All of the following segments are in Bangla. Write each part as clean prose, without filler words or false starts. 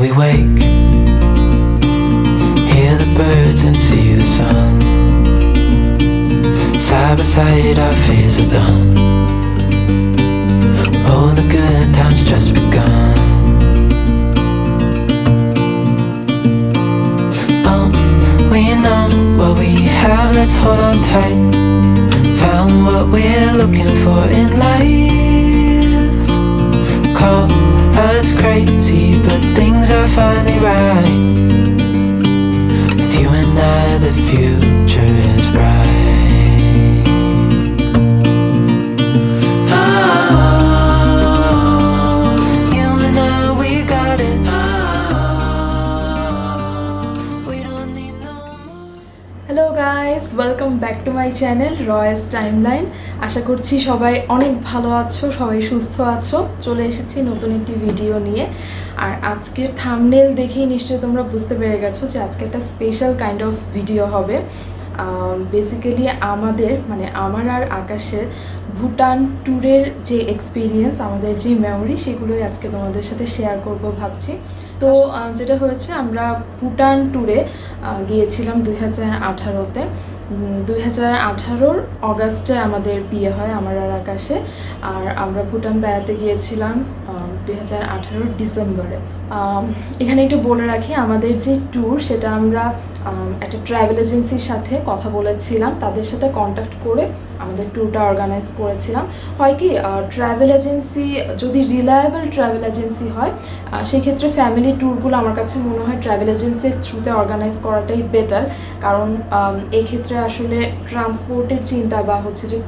we wake, hear the birds and see the sun. Side by side our fears are done. Oh, the good times just begun. Oh, we know what we have, let's hold on tight. Found what we're looking for in life. Call us crazy, but things are finally right. With you and I, the future is bright. Oh, you and I, we got it. Oh, we don't need no more. Hello guys, welcome back to my channel Roy's timeline. আশা করছি সবাই অনেক ভালো আছো, সবাই সুস্থ আছো। চলে এসেছি নতুন একটি ভিডিও নিয়ে। আর আজকের থাম্বনেল দেখেই নিশ্চয়ই তোমরা বুঝতে পেরে গেছো যে আজকে একটা স্পেশাল কাইন্ড অফ ভিডিও হবে। বেসিক্যালি আমার আর আকাশের ভুটান ট্যুরের যে এক্সপিরিয়েন্স, আমাদের যে মেমোরি, সেগুলোই আজকে তোমাদের সাথে শেয়ার করব ভাবছি। তো যেটা হয়েছে, আমরা ভুটান ট্যুরে গিয়েছিলাম 2018-তে। 2018 অগাস্টে আমাদের বিয়ে হয় আমার আর আকাশে। আর আমরা ভুটান বেড়াতে গিয়েছিলাম 2018 ডিসেম্বরে। এখানে একটু বলে রাখি, আমাদের যে ট্যুর সেটা আমরা একটা ট্রাভেল এজেন্সির সাথে কথা বলেছিলাম, তাদের সাথে কন্ট্যাক্ট করে আমাদের ট্যুরটা অর্গানাইজ করেছিলাম। হয় কি, ট্রাভেল এজেন্সি যদি রিলায়েবল ট্রাভেল এজেন্সি হয়, সেই ক্ষেত্রে ফ্যামিলি ট্যুরগুলো আমার কাছে মনে হয় ট্রাভেল এজেন্সির থ্রুতে অর্গানাইজ করাটাই বেটার। কারণ এক্ষেত্রে আসলে ট্রান্সপোর্টের চিন্তা বা হচ্ছে যে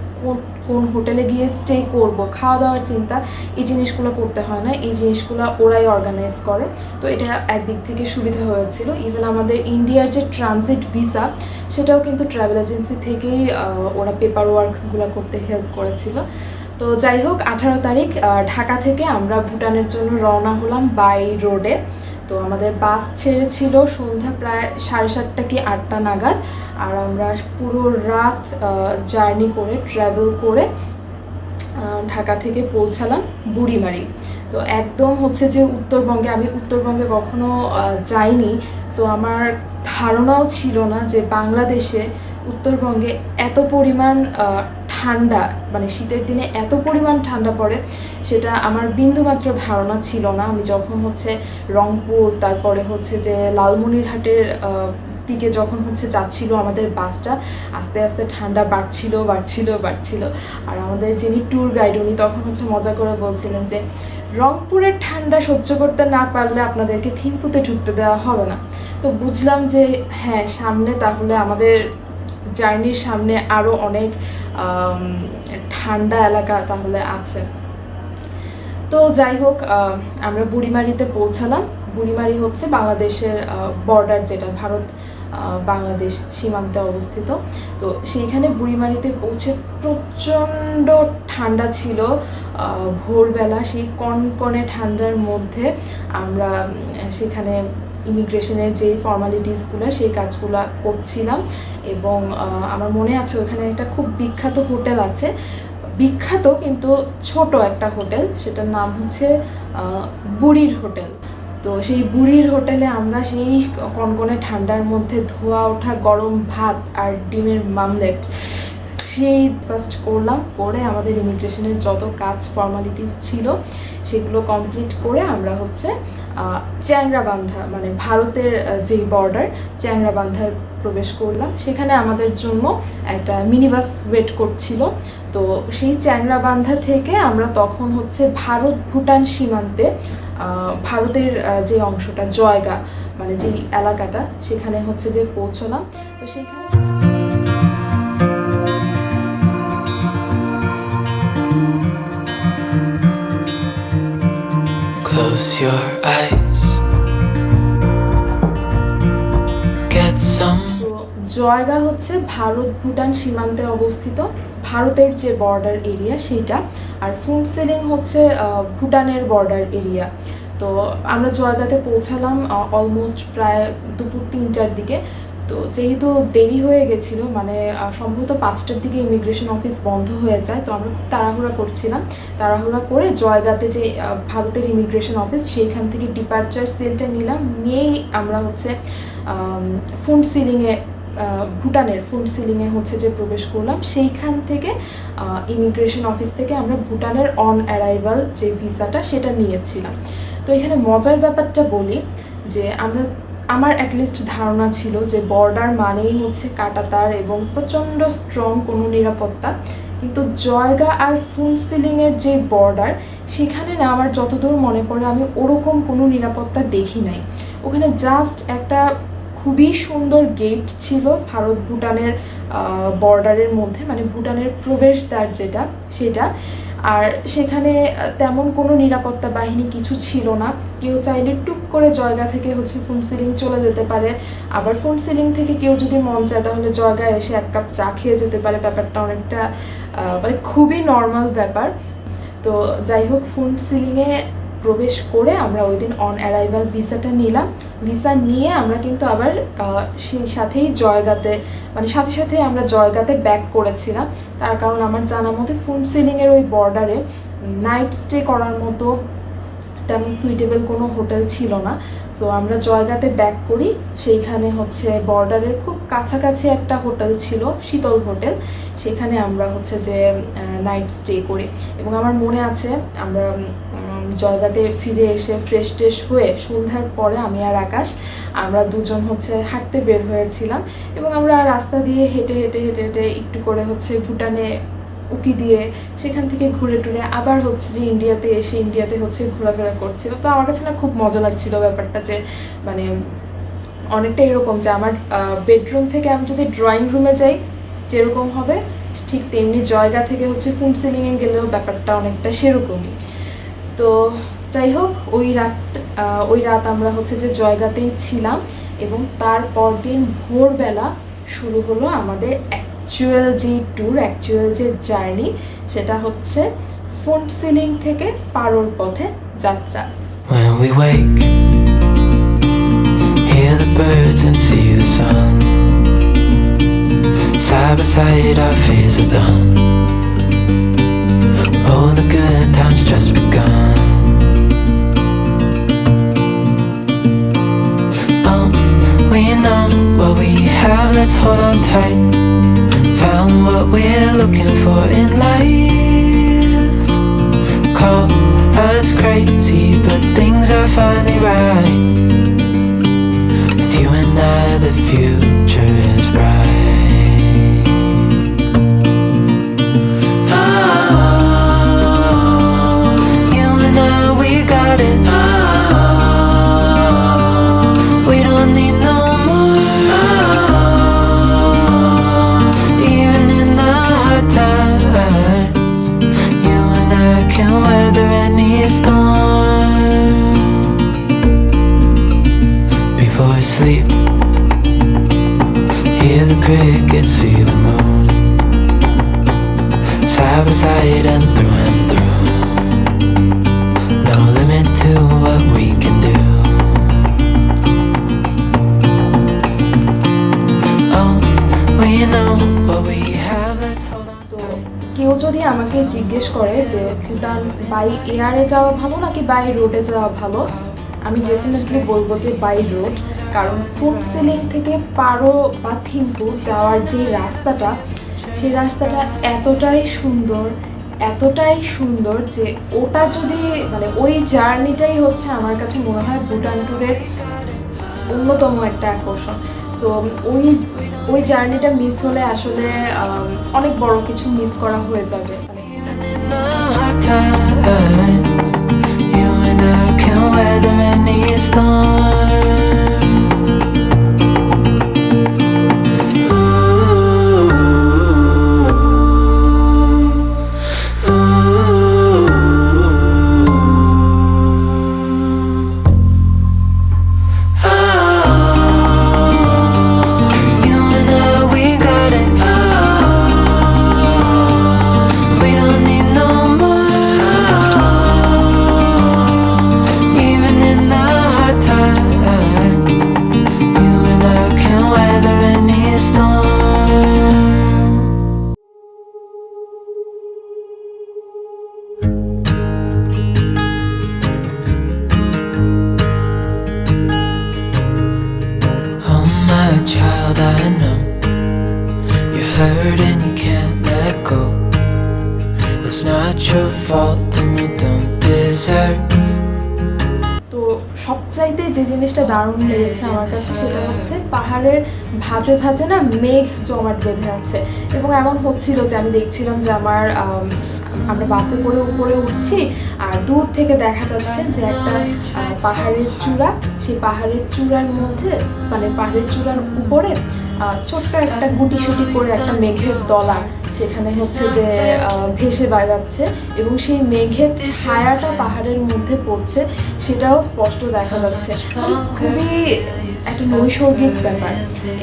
কোন হোটেলে গিয়ে স্টে করব, খাওয়া দাওয়ার চিন্তা, এই জিনিসগুলো করতে হয় না, এই জিনিসগুলো ওরাই অর্গানাইজ করে। তো এটা একদিক থেকে সুবিধা হয়েছিল। ইভেন আমাদের ইন্ডিয়ার যে ট্রানজিট ভিসা, সেটাও কিন্তু ট্রাভেল এজেন্সি থেকেই ওরা পেপার ওয়ার্কগুলো করতে হেল্প করেছিল। তো যাই হোক, 18 তারিখ ঢাকা থেকে আমরা ভুটানের জন্য রওনা হলাম বাই রোডে। তো আমাদের বাস ছেড়েছিল সন্ধ্যা প্রায় 7:30 কি 8টা নাগাদ। আর আমরা পুরো রাত জার্নি করে, ট্রাভেল করে ঢাকা থেকে পৌঁছালাম বুড়িমারি। তো একদম হচ্ছে যে উত্তরবঙ্গে, আমি উত্তরবঙ্গে কখনো যাইনি, সো আমার ধারণাও ছিল না যে বাংলাদেশে উত্তরবঙ্গে এত পরিমাণ ঠান্ডা, মানে শীতের দিনে এত পরিমাণ ঠান্ডা পড়ে, সেটা আমার বিন্দুমাত্র ধারণা ছিল না। আমি যখন হচ্ছে রংপুর, তারপরে হচ্ছে যে লালমনিরহাটের দিকে যখন হচ্ছে যাচ্ছিল আমাদের বাসটা, আস্তে আস্তে ঠান্ডা বাড়ছিল। আর আমাদের যিনি ট্যুর গাইড, উনি তখন হচ্ছে মজা করে বলছিলেন যে রংপুরের ঠান্ডা সহ্য করতে না পারলে আপনাদেরকে থিম্পুতে ঢুকতে দেওয়া হবে না। তো বুঝলাম যে হ্যাঁ, সামনে তাহলে আমাদের জার্নির সামনে আরও অনেক ঠান্ডা এলাকা তাহলে আছে। তো যাই হোক, আমরা বুড়িমারিতে পৌঁছালাম। বুড়িমারি হচ্ছে বাংলাদেশের বর্ডার, যেটা ভারত বাংলাদেশ সীমান্তে অবস্থিত। তো সেইখানে বুড়িমারিতে পৌঁছে প্রচণ্ড ঠান্ডা ছিল ভোরবেলা। সেই কনকনে ঠান্ডার মধ্যে আমরা সেখানে ইমিগ্রেশনের যে ফর্মালিটিসগুলো, সেই কাজগুলো করছিলাম। এবং আমার মনে আছে ওখানে একটা খুব বিখ্যাত হোটেল আছে, বিখ্যাত কিন্তু ছোট একটা হোটেল, সেটার নাম হচ্ছে বুড়ির হোটেল। তো সেই বুড়ির হোটেলে আমরা সেই কনকনে ঠান্ডার মধ্যে ধোয়া ওঠা গরম ভাত আর ডিমের মামলেট সেই ফার্স্ট করলাম। করে আমাদের ইমিগ্রেশনের যত কাজ ফর্মালিটিস ছিল সেগুলো কমপ্লিট করে আমরা হচ্ছে চ্যাংরাবান্ধা, মানে ভারতের যেই বর্ডার, চ্যাংরাবান্ধায় প্রবেশ করলাম। সেখানে আমাদের জন্য একটা মিনি বাস ওয়েট করছিল। তো সেই চ্যাংরাবান্ধা থেকে আমরা তখন হচ্ছে ভারত ভুটান সীমান্তে, ভারতের যে অংশটা জয়গা, মানে যেই এলাকাটা, সেখানে হচ্ছে যে পৌঁছলাম। তো সেখানে Close your eyes, get some. তো জয়গা হচ্ছে ভারত ভুটান সীমান্তে অবস্থিত, ভারতের যে বর্ডার এরিয়া সেইটা। আর ফুনসেলিং হচ্ছে ভুটানের বর্ডার এরিয়া। তো আমরা জয়গাতে পৌঁছালাম অলমোস্ট প্রায় দুপুর 3টার দিকে। তো যেহেতু দেরি হয়ে গেছিলো, মানে সম্ভবত 5টার দিকে ইমিগ্রেশন অফিস বন্ধ হয়ে যায়, তো আমরা খুব তাড়াহুড়া করছিলাম। তাড়াহুড়া করে জয়গাতে যে ভারতের ইমিগ্রেশন অফিস, সেইখান থেকে ডিপার্চার সিলটা নিলাম, নিয়েই আমরা হচ্ছে ফুন্ডসিলিংয়ে, ভুটানের ফুন্ডসিলিংয়ে হচ্ছে যে প্রবেশ করলাম। সেইখান থেকে ইমিগ্রেশন অফিস থেকে আমরা ভুটানের অন অ্যারাইভাল যে ভিসাটা সেটা নিয়েছিলাম। তো এখানে মজার ব্যাপারটা বলি যে আমার অ্যাটলিস্ট ধারণা ছিল যে বর্ডার মানেই হচ্ছে কাঁটাতার এবং প্রচণ্ড স্ট্রং কোনো নিরাপত্তা, কিন্তু জয়গা আর ফুন্ডসিলিংয়ের যে বর্ডার, সেখানে না আমার যতদূর মনে পড়ে আমি ওরকম কোনো নিরাপত্তা দেখি নাই। ওখানে জাস্ট একটা খুবই সুন্দর গেট ছিল ভারত ভুটানের বর্ডারের মধ্যে, মানে ভুটানের প্রবেশদ্বার যেটা সেটা, আর সেখানে তেমন কোনো নিরাপত্তা বাহিনী কিছু ছিল না। কেউ চাইলে টুক করে জয়গা থেকে হচ্ছে ফুন্ডসিলিং চলে যেতে পারে, আবার ফুন্ডসিলিং থেকে কেউ যদি মন চায় তাহলে জয়গা এসে 1 কাপ চা খেয়ে যেতে পারে। ব্যাপারটা অনেকটা মানে খুবই নর্মাল ব্যাপার। তো যাই হোক, ফুন্ডসিলিংয়ে প্রবেশ করে আমরা ওই দিন অন অ্যারাইভাল ভিসাটা নিলাম। ভিসা নিয়ে আমরা কিন্তু আবার সেই সাথেই জয়গাতে, মানে সাথে সাথে আমরা জয়গাতে ব্যাক করেছিলাম। তার কারণ আমার জানা মতে ফুন্ডসিলিংয়ের ওই বর্ডারে নাইট স্টে করার মতো তেমন সুইটেবল কোনো হোটেল ছিল না। সো আমরা জয়গাতে ব্যাক করি, সেইখানে হচ্ছে বর্ডারের খুব কাছাকাছি একটা হোটেল ছিল, শীতল হোটেল, সেখানে আমরা হচ্ছে যে নাইট স্টে করি। এবং আমার মনে আছে আমরা জয়গাতে ফিরে এসে ফ্রেশ ট্রেশ হয়ে সন্ধ্যার পরে আমি আর আকাশ আমরা দুজন হচ্ছে হাঁটতে বের হয়েছিলাম, এবং আমরা রাস্তা দিয়ে হেঁটে হেঁটে হেঁটে হেঁটে একটু করে হচ্ছে ভুটানে উকি দিয়ে সেখান থেকে ঘুরে টুরে আবার হচ্ছে যে ইন্ডিয়াতে এসে ইন্ডিয়াতে হচ্ছে ঘোরাফেরা করছিল। তো আমার কাছে না খুব মজা লাগছিল ব্যাপারটা, যে মানে অনেকটা এরকম যে আমার বেডরুম থেকে আমি যদি ড্রয়িং রুমে যাই যেরকম হবে, ঠিক তেমনি জয়গা থেকে হচ্ছে ফুন্ডসিলিংয়ে গেলেও ব্যাপারটা অনেকটা সেরকমই। তো যাই হোক, ওই রাত আমরা হচ্ছে যে জয়গাতেই ছিলাম, এবং তারপর দিন ভোরবেলা শুরু হলো আমাদের অ্যাকচুয়াল যে ট্যুর, অ্যাকচুয়াল যে জার্নি, সেটা হচ্ছে ফুন্ডসিলিং থেকে পারোর পথে যাত্রা। When we wake, hear the birds and see the sun. Side by side our fears are done. All the good times just begun. We know what we have, let's hold on tight. Found what we're looking for in life. Call us crazy, but things are finally right. With you and I, the future is bright. Oh, you and I, we got it. We don't need no more. Even in the hard times, you and I can weather any storm. Before I sleep, hear the crickets, see the moon. Side by side and through. No limit to what we can do. Oh, we know what we have, let's hold on তো tight. কেউ যদি আমাকে জিজ্ঞেস করে যে ভুটান বাই এয়ারে যাওয়া ভালো নাকি বাই রোডে যাওয়া ভালো, আমি ডেফিনেটলি বলবো যে বাই রোড। কারণ ফুন্ডসিলিং থেকে পারো বা থিম্পু যাওয়ার যে রাস্তাটা, সেই রাস্তাটা এতটাই সুন্দর যে ওটা যদি, মানে ওই জার্নিটাই হচ্ছে আমার কাছে মনে হয় ভুটান ট্যুরের অন্যতম একটা আকর্ষণ। সো ওই জার্নিটা মিস হলে আসলে অনেক বড় কিছু মিস করা হয়ে যাবে। Even in the hard times, you and I can weather any storm. You and I, we got it. We don't need no more. your fault and you don't deserve. তো সবচাইতে যে জিনিসটা দারুণ লেগেছে আমার কাছে সেটা হচ্ছে পাহাড়ের ভাঁজে ভাঁজে না মেঘ জমাট বেঁধে আছে, এবং এমন হচ্ছিল যে আমি দেখছিলাম যে আমরা বাসে করে উপরে উঠছি আর দূর থেকে দেখা যাচ্ছে যে একটা পাহাড়ের চূড়া, সেই পাহাড়ের চূড়ার মধ্যে মানে পাহাড়ের চূড়ার উপরে ছোট্ট একটা গুটি করে একটা মেঘের দলা সেখানে হচ্ছে যে ভেসে বেড়াচ্ছে, এবং সেই মেঘের ছায়াটা পাহাড়ের মধ্যে পড়ছে সেটাও স্পষ্ট দেখা যাচ্ছে। মানে খুবই একটা নৈসর্গিক ব্যাপার।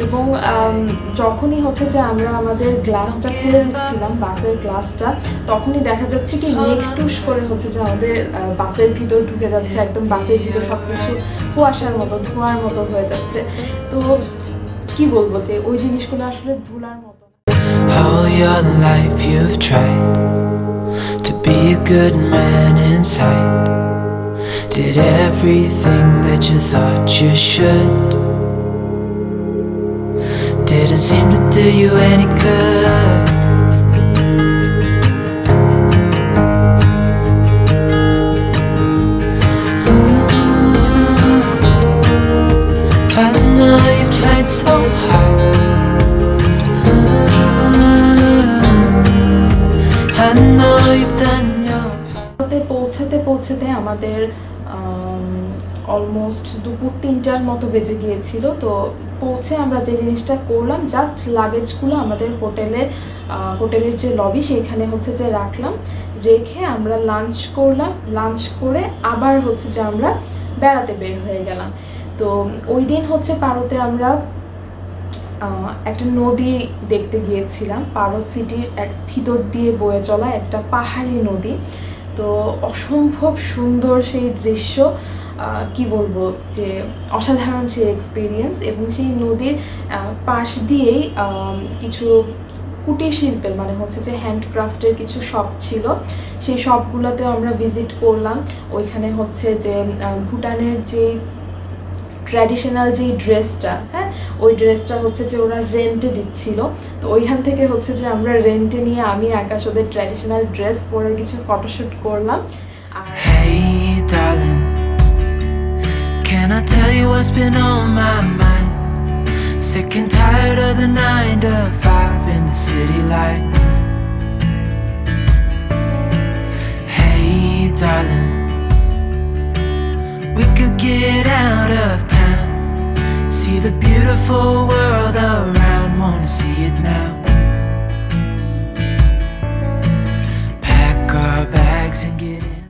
এবং যখনই হচ্ছে যে আমরা আমাদের গ্লাসটা খুলে দিচ্ছিলাম বাসের গ্লাসটা, তখনই দেখা যাচ্ছে কি মেঘ টুস করে হচ্ছে যে আমাদের বাসের ভিতর ঢুকে যাচ্ছে, একদম বাসের ভিতর সব কিছু কুয়াশার মতো ধোঁয়ার মতো হয়ে যাচ্ছে। তো কি বলবো যে ওই জিনিসগুলো আসলে ভুলার মতো। All your life you've tried to be a good man inside. Did everything that you thought you should. Didn't seem to do you any good. I know you've tried so hard. I know you've done your part. পৌঁছাতে আমাদের অলমোস্ট দুপুর 3টার মতো বেজে গিয়েছিল। তো পৌঁছে আমরা যে জিনিসটা করলাম, জাস্ট লাগেজগুলো আমাদের হোটেলের যে লবি সেইখানে হচ্ছে যে রাখলাম, রেখে আমরা লাঞ্চ করলাম, লাঞ্চ করে আবার হচ্ছে যে আমরা বেড়াতে বের হয়ে গেলাম। তো ওই দিন হচ্ছে পারোতে আমরা একটা নদী দেখতে গিয়েছিলাম, পারো সিটির ভিতর দিয়ে বয়ে চলা একটা পাহাড়ি নদী। তো অসম্ভব সুন্দর সেই দৃশ্য, কি বলবো যে অসাধারণ সেই এক্সপিরিয়েন্স। এবং সেই নদীর পাশ দিয়েই কিছু কুটির শিল্পের মানে হচ্ছে যে হ্যান্ডক্রাফটের কিছু শপ ছিল, সেই শপগুলোতেও আমরা ভিজিট করলাম। ওইখানে হচ্ছে যে ভুটানের যে ট্র্যাডিশনাল যে ড্রেসটা, হ্যাঁ ওই ড্রেসটা হচ্ছে যে ওরা রেন্টে দিচ্ছিল। তো ওইখান থেকে হচ্ছে যে আমরা রেন্টে নিয়ে আমি আকাশ ওদের ট্র্যাডিশনাল ড্রেস পরে কিছু ফটোশ্যুট করলাম। আর Hey darling, can I tell you what's been on my mind? Sick and tired of the 9 to 5 in the city life. Hey darling, we could get out of town, see the beautiful world around, wanna see it now. Pack our bags and get in.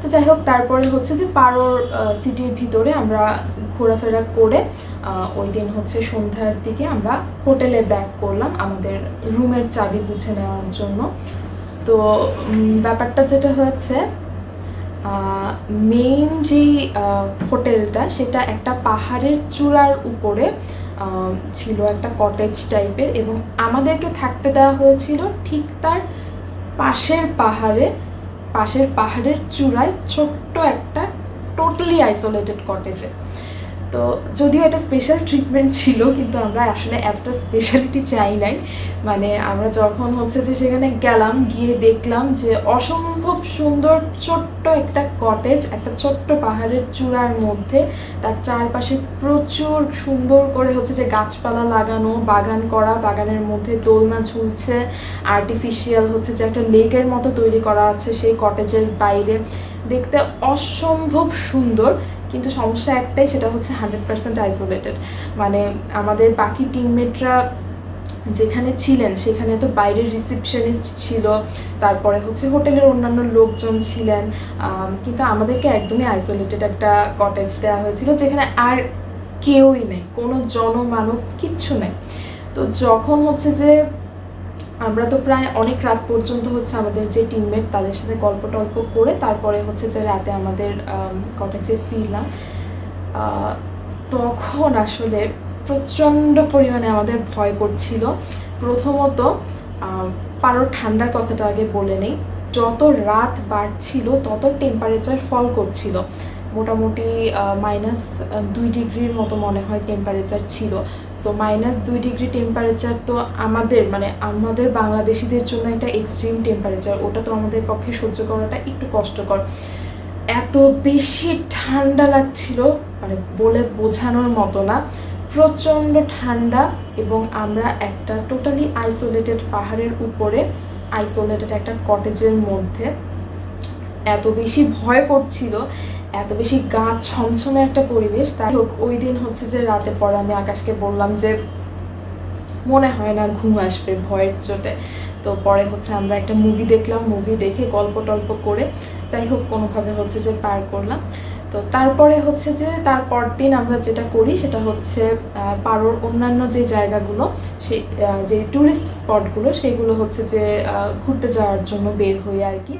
তো যাই হোক, তারপরে হচ্ছে যে পারোর সিটির ভিতরে আমরা ঘোরাফেরা করে ওই দিন হচ্ছে সন্ধ্যার দিকে আমরা হোটেলে ব্যাক করলাম আমাদের রুমের চাবি বুঝে নেওয়ার জন্য। তো ব্যাপারটা যেটা হয়েছে, মেইন যে হোটেলটা সেটা একটা পাহাড়ের চূড়ার উপরে ছিল, একটা কটেজ টাইপের, এবং আমাদেরকে থাকতে দেওয়া হয়েছিল ঠিক তার পাশের পাহাড়ের চূড়ায় ছোট্ট একটা টোটালি আইসোলেটেড কটেজে। তো যদিও এটা স্পেশাল ট্রিটমেন্ট ছিল, কিন্তু আমরা আসলে একটা স্পেশালিটি চাই নাই। মানে আমরা যখন হচ্ছে যে সেখানে গেলাম, গিয়ে দেখলাম যে অসম্ভব সুন্দর ছোট্ট একটা কটেজ, একটা ছোট্ট পাহাড়ের চূড়ার মধ্যে, তার চারপাশে প্রচুর সুন্দর করে হচ্ছে যে গাছপালা লাগানো, বাগান করা, বাগানের মধ্যে দোলনা ঝুলছে, আর্টিফিশিয়াল হচ্ছে যে একটা লেকের মতো তৈরি করা আছে সেই কটেজের বাইরে, দেখতে অসম্ভব সুন্দর। কিন্তু সমস্যা একটাই, সেটা হচ্ছে 100% আইসোলেটেড। মানে আমাদের বাকি টিমমেটরা যেখানে ছিলেন সেখানে তো বাইরের রিসেপশনিস্ট ছিল, তারপরে হচ্ছে হোটেলের অন্যান্য লোকজন ছিলেন, কিন্তু আমাদেরকে একদমই আইসোলেটেড একটা কটেজ দেওয়া হয়েছিল, যেখানে আর কেউই নেই, কোনো জনমানব কিচ্ছু নেই। তো যখন হচ্ছে যে আমরা তো প্রায় অনেক রাত পর্যন্ত হচ্ছে আমাদের যে টিমমেট তাদের সাথে গল্প টল্প করে তারপরে হচ্ছে যে রাতে আমাদের কটেজে ফিরলাম, তখন আসলে প্রচণ্ড পরিমাণে আমাদের ভয় করছিল। প্রথমত পারোর ঠান্ডার কথাটা আগে বলে নেই, যত রাত বাড়ছিল তত টেম্পারেচার ফল করছিল, মোটামুটি -2 ডিগ্রির মতো মনে হয় টেম্পারেচার ছিল। সো -2 ডিগ্রি টেম্পারেচার তো আমাদের বাংলাদেশিদের জন্য একটা এক্সট্রিম টেম্পারেচার, ওটা তো আমাদের পক্ষে সহ্য করাটা একটু কষ্টকর। এত বেশি ঠান্ডা লাগছিল, বলে বোঝানোর মতো না, প্রচণ্ড ঠান্ডা। এবং আমরা একটা টোটালি আইসোলেটেড পাহাড়ের উপরে, আইসোলেটেড একটা কটেজের মধ্যে, এত বেশি ভয় করছিল, এত বেশি গা ছমছমে একটা পরিবেশ। তাই হোক, ওই দিন হচ্ছে যে রাতে পরে আমি আকাশকে বললাম যে মনে হয় না ঘুম আসবে ভয়ের চোটে। তো পরে হচ্ছে আমরা একটা মুভি দেখলাম, মুভি দেখে গল্প টল্প করে যাই হোক কোনোভাবে হচ্ছে যে পার করলাম। তো তারপরে হচ্ছে যে তারপর দিন আমরা যেটা করি সেটা হচ্ছে পারোর অন্যান্য যে জায়গাগুলো, সেই যে ট্যুরিস্ট স্পটগুলো, সেগুলো হচ্ছে যে ঘুরতে যাওয়ার জন্য বের হই আর কি।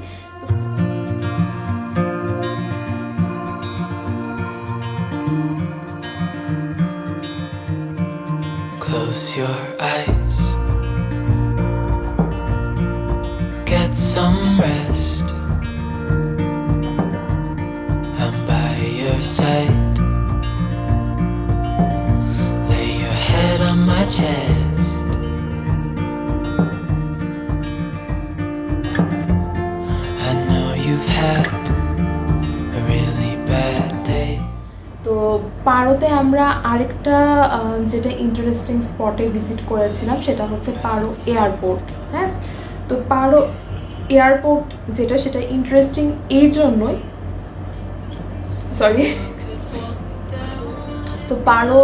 Close your eyes, get some rest. I'm by your side. Lay your head on my chest. I know you've had a really bad day. তো পারোতে আমরা আরেকটা যেটা ইন্টারেস্টিং স্পটে ভিজিট করেছিলাম সেটা হচ্ছে পারো এয়ারপোর্ট। হ্যাঁ, তো পারো এয়ারপোর্ট যেটা, সেটা ইন্টারেস্টিং এই জন্যই, তো পারো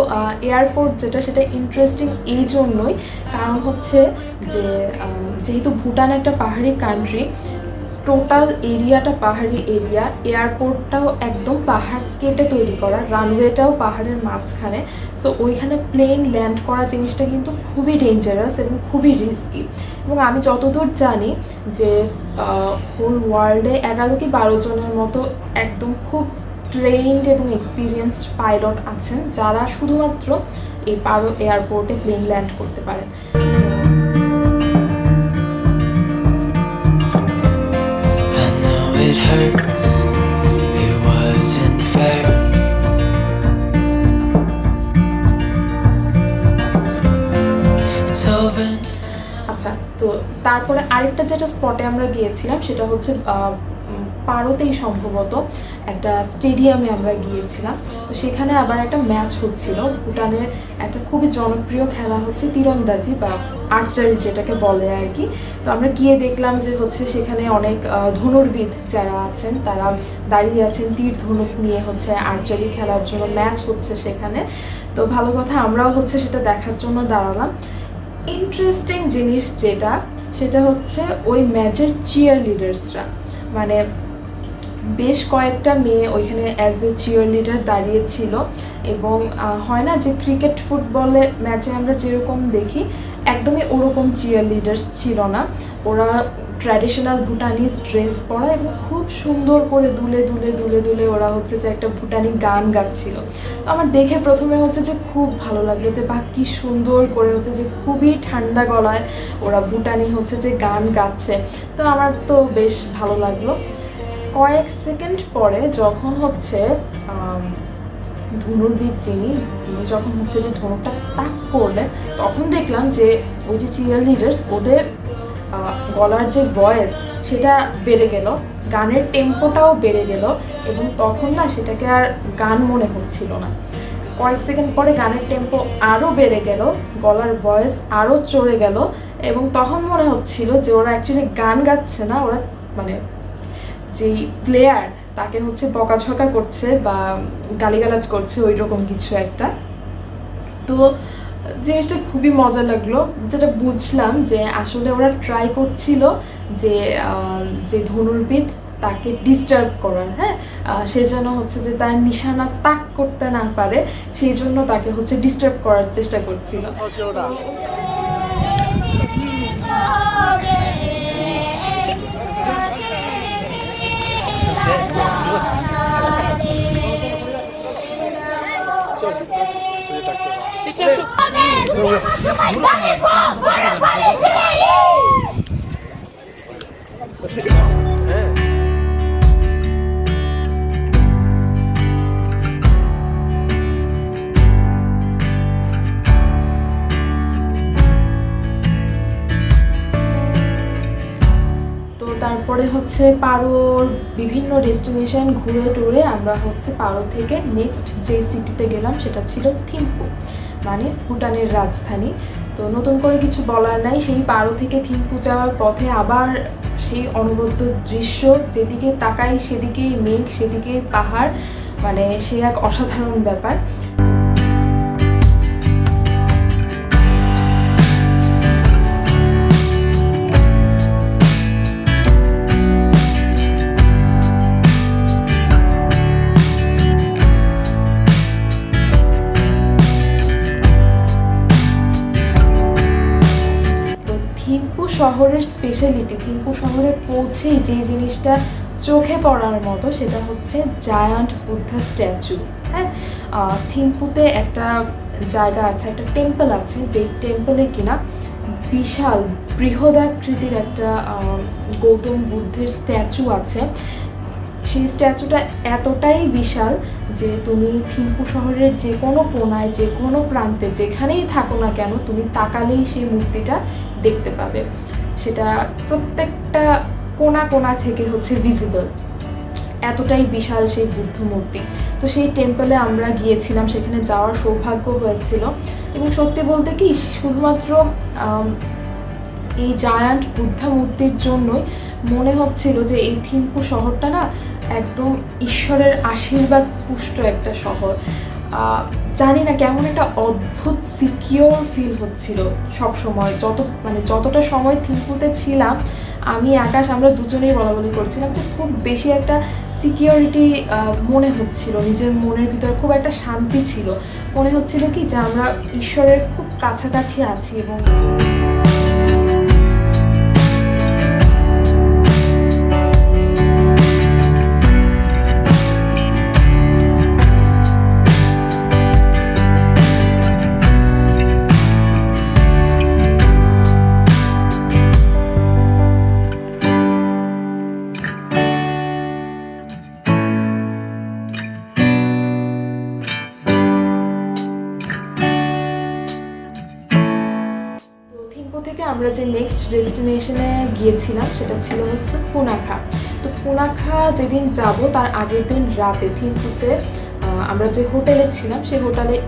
এয়ারপোর্ট যেটা, সেটা ইন্টারেস্টিং এই জন্যই কারণ হচ্ছে যে যেহেতু ভুটান একটা পাহাড়ি কান্ট্রি, টোটাল এরিয়াটা পাহাড়ি এরিয়া, এয়ারপোর্টটাও একদম পাহাড় কেটে তৈরি করা, রানওয়েটাও পাহাড়ের মাঝখানে। সো ওইখানে প্লেন ল্যান্ড করা জিনিসটা কিন্তু খুবই ডেঞ্জারাস এবং খুবই রিস্কি। এবং আমি যতদূর জানি যে হোল ওয়ার্ল্ডে 11 কি 12 জনের মতো একদম খুব ট্রেইনড এবং এক্সপিরিয়েন্সড পাইলট আছেন যারা শুধুমাত্র এই পারো এয়ারপোর্টে প্লেন ল্যান্ড করতে পারেন। It hurts, it wasn't fair. It's over. আচ্ছা, তো তারপরে আরেকটা যেটা স্পটে আমরা গিয়েছিলাম সেটা হচ্ছে পারোতেই সম্ভবত একটা স্টেডিয়ামে আমরা গিয়েছিলাম। তো সেখানে আবার একটা ম্যাচ হচ্ছিল, ভুটানের একটা খুবই জনপ্রিয় খেলা হচ্ছে তীরন্দাজি বা আর্চারি যেটাকে বলে আর কি। তো আমরা গিয়ে দেখলাম যে হচ্ছে সেখানে অনেক ধনুর্বিদ যারা আছেন তারা দাঁড়িয়ে আছেন তীর ধনুক নিয়ে, হচ্ছে আর্চারি খেলার জন্য ম্যাচ হচ্ছে সেখানে। তো ভালো কথা, আমরাও হচ্ছে সেটা দেখার জন্য দাঁড়ালাম। ইন্টারেস্টিং জিনিস যেটা, সেটা হচ্ছে ওই ম্যাচের চিয়ার লিডার্সরা, মানে বেশ কয়েকটা মেয়ে ওইখানে অ্যাজ এ চিয়ার লিডার দাঁড়িয়েছিল। এবং হয় না যে ক্রিকেট ফুটবলে ম্যাচে আমরা যেরকম দেখি, একদমই ওরকম চিয়ার লিডার্স ছিল না। ওরা ট্র্যাডিশনাল ভুটানিজ ড্রেস পরা এবং খুব সুন্দর করে দুলে দুলে দুলে দুলে ওরা হচ্ছে যে একটা ভুটানি গান গাচ্ছিল। তো আমার দেখে প্রথমে হচ্ছে যে খুব ভালো লাগলো যে বাহ, কি সুন্দর করে হচ্ছে যে খুবই ঠান্ডা গলায় ওরা ভুটানি হচ্ছে যে গান গাচ্ছে। তো আমার তো বেশ ভালো লাগলো। কয়েক সেকেন্ড পরে যখন হচ্ছে ধনুর্বিদ তিনি যখন হচ্ছে যে ধনুকটা তাক করলেন, তখন দেখলাম যে ওই যে চিয়ার লিডার্স, ওদের গলার যে ভয়েস সেটা বেড়ে গেল, গানের টেম্পোটাও বেড়ে গেল। এবং তখন না সেটাকে আর গান মনে হচ্ছিল না। কয়েক সেকেন্ড পরে গানের টেম্পো আরও বেড়ে গেল, গলার ভয়েস আরও চড়ে গেল। এবং তখন মনে হচ্ছিল যে ওরা অ্যাকচুয়ালি গান গাচ্ছে না, ওরা মানে যেই প্লেয়ার তাকে হচ্ছে বকাঝকা করছে বা গালিগালাজ করছে, ওই রকম কিছু একটা। তো জিনিসটা খুবই মজা লাগলো, যেটা বুঝলাম যে আসলে ওরা ট্রাই করছিল যে যে ধনুর্বিদ তাকে ডিস্টার্ব করার, হ্যাঁ, সে যেন হচ্ছে যে তার নিশানা তাক করতে না পারে, সেই জন্য তাকে হচ্ছে ডিস্টার্ব করার চেষ্টা করছিল। হচ্ছে পারোর বিভিন্ন ডেস্টিনেশন ঘুরে টুরে আমরা হচ্ছে পারো থেকে নেক্সট যে সিটিতে গেলাম সেটা ছিল থিম্পু, মানে ভুটানের রাজধানী। তো নতুন করে কিছু বলার নাই, সেই পারো থেকে থিম্পু যাওয়ার পথে আবার সেই অনবদ্য দৃশ্য, যেদিকে তাকাই সেদিকেই মেঘ, সেদিকেই পাহাড়, মানে সে এক অসাধারণ ব্যাপার। থিম্পু শহরের স্পেশালিটি, থিম্পু শহরে পৌঁছেই যে জিনিসটা চোখে পড়ার মতো সেটা হচ্ছে জায়ান্ট বুদ্ধা স্ট্যাচু। হ্যাঁ, থিম্পুতে একটা জায়গা আছে, একটা টেম্পল আছে, যেই টেম্পলে কিনা বিশাল বৃহদাকৃতির একটা গৌতম বুদ্ধের স্ট্যাচু আছে। সেই স্ট্যাচুটা এতটাই বিশাল যে তুমি থিম্পু শহরের যে কোনো কোনায়, যে কোনো প্রান্তে, যেখানেই থাকো না কেন, তুমি তাকালেই সেই মূর্তিটা দেখতে পাবে। সেটা প্রত্যেকটা কোনা কোনা থেকে হচ্ছে ভিজিবল, এতটাই বিশাল সেই বুদ্ধ মূর্তি। তো সেই টেম্পলে আমরা গিয়েছিলাম, সেখানে যাওয়ার সৌভাগ্য হয়েছিল। এবং সত্যি বলতে কি, শুধুমাত্র এই জায়ান্ট বুদ্ধা মূর্তির জন্যই মনে হচ্ছিল যে এই থিম্পু শহরটা না একদম ঈশ্বরের আশীর্বাদ পুষ্ট একটা শহর। জানি না, কেমন একটা অদ্ভুত সিকিওর ফিল হচ্ছিল সব সময়। যতটা সময় থিম্পুতে ছিলাম, আমি আকাশ আমরা দুজনেই বলাবলি করছিলাম যে খুব বেশি একটা সিকিউরিটি মনে হচ্ছিল, নিজের মনের ভিতরে খুব একটা শান্তি ছিল। মনে হচ্ছিল কি যে আমরা ঈশ্বরের খুব কাছাকাছি আছি। এবং থেকে আমরা যে নেক্সট ডেস্টিনেশনে গিয়েছিলাম সেটা ছিল হচ্ছে পুনাখা। তো পুনাখা যেদিন যাব তার আগের দিন রাতে থিম্পুতে আমরা যে হোটেলে ছিলাম, সেই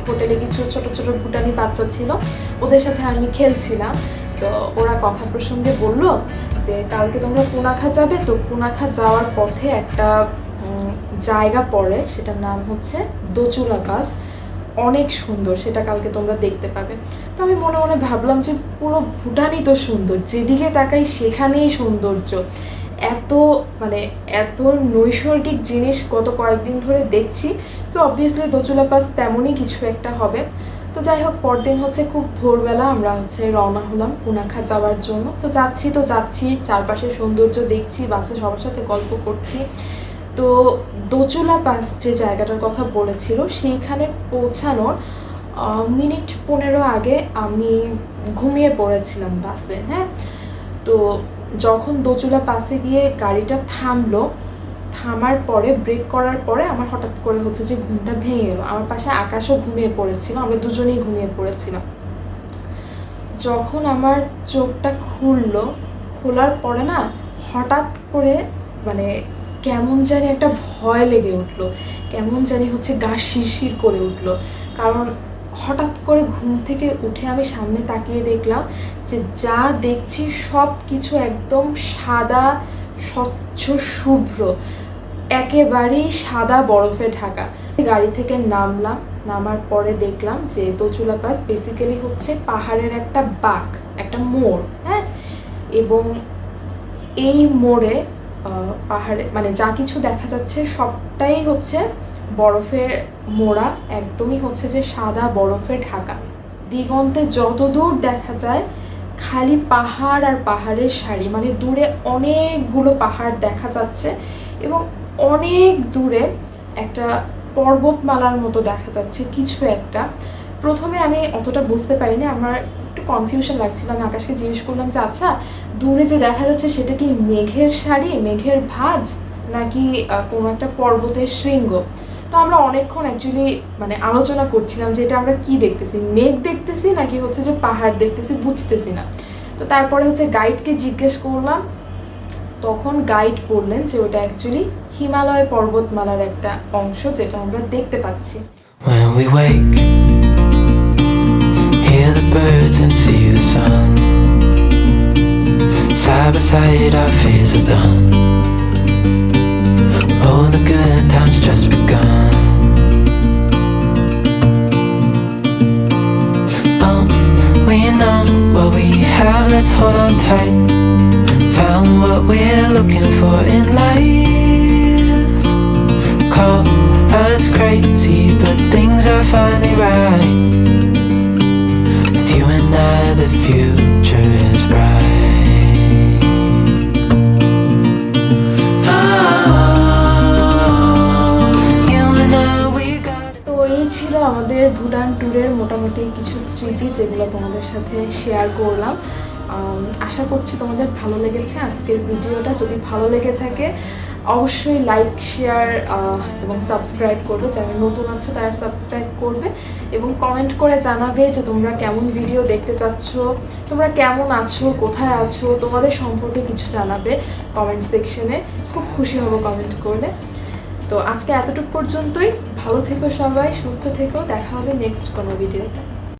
হোটেলে কিছু ছোট ছোট ভুটানি বাচ্চা ছিল, ওদের সাথে আমি খেলছিলাম। তো ওরা কথা প্রসঙ্গে বললো যে কালকে তোমরা পুনাখা যাবে, তো পুনাখা যাওয়ার পথে একটা জায়গা পড়ে, সেটার নাম হচ্ছে দোচুলা পাস, অনেক সুন্দর, সেটা কালকে তোমরা দেখতে পাবে। তো আমি মনে মনে ভাবলাম যে পুরো ভুটানই তো সুন্দর, যেদিকে তাকাই সেখানেই সৌন্দর্য। এত নৈসর্গিক জিনিস গত কয়েকদিন ধরে দেখছি। সো অবভিয়াসলি দোচুলা পাস তেমনই কিছু একটা হবে। তো যাই হোক, পরদিন হচ্ছে খুব ভোরবেলা আমরা হচ্ছে রওনা হলাম পুনাখা যাওয়ার জন্য। তো যাচ্ছি চারপাশের সৌন্দর্য দেখছি, বাসে সবার সাথে গল্প করছি। তো দোচুলা পাস যে জায়গাটার কথা বলেছিল, সেইখানে পৌঁছানোর মিনিট 15 আগে আমি ঘুমিয়ে পড়েছিলাম বাসে। হ্যাঁ, তো যখন দোচুলা পাসে গিয়ে গাড়িটা থামার পরে, ব্রেক করার পরে আমার হঠাৎ করে হচ্ছে যে ঘুমটা ভেঙে গেল। আমার পাশে আকাশও ঘুমিয়ে পড়েছিল, আমরা দুজনেই ঘুমিয়ে পড়েছিলাম। যখন আমার চোখটা খোলার পরে না হঠাৎ করে কেমন জানি একটা ভয় লেগে উঠলো, কেমন জানি হচ্ছে গা শিরশির করে উঠলো। কারণ হঠাৎ করে ঘুম থেকে উঠে আমি সামনে তাকিয়ে দেখলাম যে যা দেখছি সব কিছু একদম সাদা, স্বচ্ছ, শুভ্র, একেবারেই সাদা বরফে ঢাকা। গাড়ি থেকে নামার পরে দেখলাম যে দোচুলা পাস বেসিক্যালি হচ্ছে পাহাড়ের একটা বাঁক, একটা মোড়। হ্যাঁ, এবং এই মোড়ে পাহাড়ে যা কিছু দেখা যাচ্ছে সবটাই হচ্ছে বরফে মোড়া, একদমই হচ্ছে যে সাদা বরফে ঢাকা। দিগন্তে যতদূর দেখা যায় খালি পাহাড় আর পাহাড়ের সারি, দূরে অনেকগুলো পাহাড় দেখা যাচ্ছে এবং অনেক দূরে একটা পর্বতমালার মতো দেখা যাচ্ছে কিছু একটা। প্রথমে আমি অতটা বুঝতে পারিনি, আমার একটু কনফিউশন লাগছিল। আমি আকাশকে জিজ্ঞেস করলাম যে আচ্ছা, দূরে যে দেখা যাচ্ছে সেটা কি মেঘের সারি, মেঘের ভাঁজ, নাকি কোনো একটা পর্বতের শৃঙ্গ? তো আমরা অনেকক্ষণ অ্যাকচুয়ালি আলোচনা করছিলাম যে এটা আমরা কি দেখতেছি, মেঘ দেখতেছি নাকি হচ্ছে যে পাহাড় দেখতেছি, বুঝতেছি না। তো তারপরে হচ্ছে গাইডকে জিজ্ঞেস করলাম। তো তখন গাইড বললেন যে ওটা অ্যাকচুয়ালি হিমালয় পর্বতমালার একটা অংশ, যেটা আমরা দেখতে পাচ্ছি। When we wake, hear the birds and see the sun. Side by side our fears are done. Oh, the good times just begun. We know what we have, let's hold on tight. Found what we're looking for in life. Call us crazy, but things are finally right. With you and I, the future is bright. You and I, we got it. তো এই ছিল আমাদের ভুটান ট্যুরের মোটামুটি কিছু স্মৃতি, যেগুলো তোমাদের সাথে শেয়ার করলাম। আশা করছি তোমাদের ভালো লেগেছে আজকের ভিডিওটা। যদি ভালো লেগে থাকে অবশ্যই লাইক, শেয়ার এবং সাবস্ক্রাইব করবে। যারা নতুন আছো তারা সাবস্ক্রাইব করবে এবং কমেন্ট করে জানাবে যে তোমরা কেমন ভিডিও দেখতে চাচ্ছ, তোমরা কেমন আছো, কোথায় আছো, তোমাদের সম্পর্কে কিছু জানাবে কমেন্ট সেকশনে। খুব খুশি হব কমেন্ট করলে। তো আজকে এতটুকু পর্যন্তই। ভালো থেকো সবাই, সুস্থ থেকো, দেখা হবে নেক্সট কোনো ভিডিওতে।